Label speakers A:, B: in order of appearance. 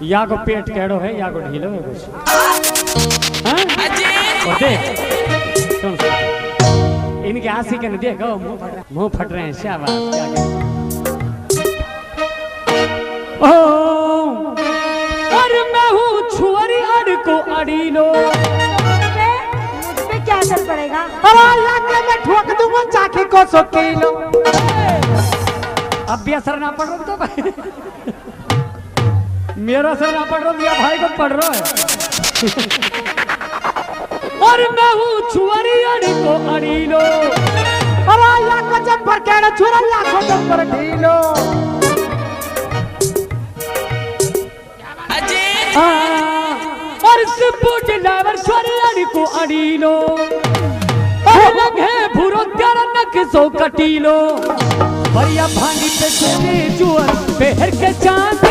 A: या को पेट केड़ो है या को ढीलो है कुछ हाँ और देख सुन इनके आंसी के देखो मुंह फट रहे हैं शाबाश क्या ओ अरे मैं हूँ छुरी अड़ को अड़ी लो
B: मुझ पे क्या असर पड़ेगा?
C: अरे लाके मैं ठोक दूंगा चाके को 100 किलो।
A: अब भी असर ना पड़ रहा तो भाई मेरा असर ना पड़ रहा या भाई को पड़ रहा है और मैं हूँ छुरी अड़ को अड़ी लो
C: अरे लाको जंपर केड़ो छुरा लाको जंपर ढीलो
A: और सिपुट लावर छुरी अड़ को अड़ी लो और लगे भूरो तेरा नक सो कटी लो बढ़िया भांडी पे चुअर पे हर के चांद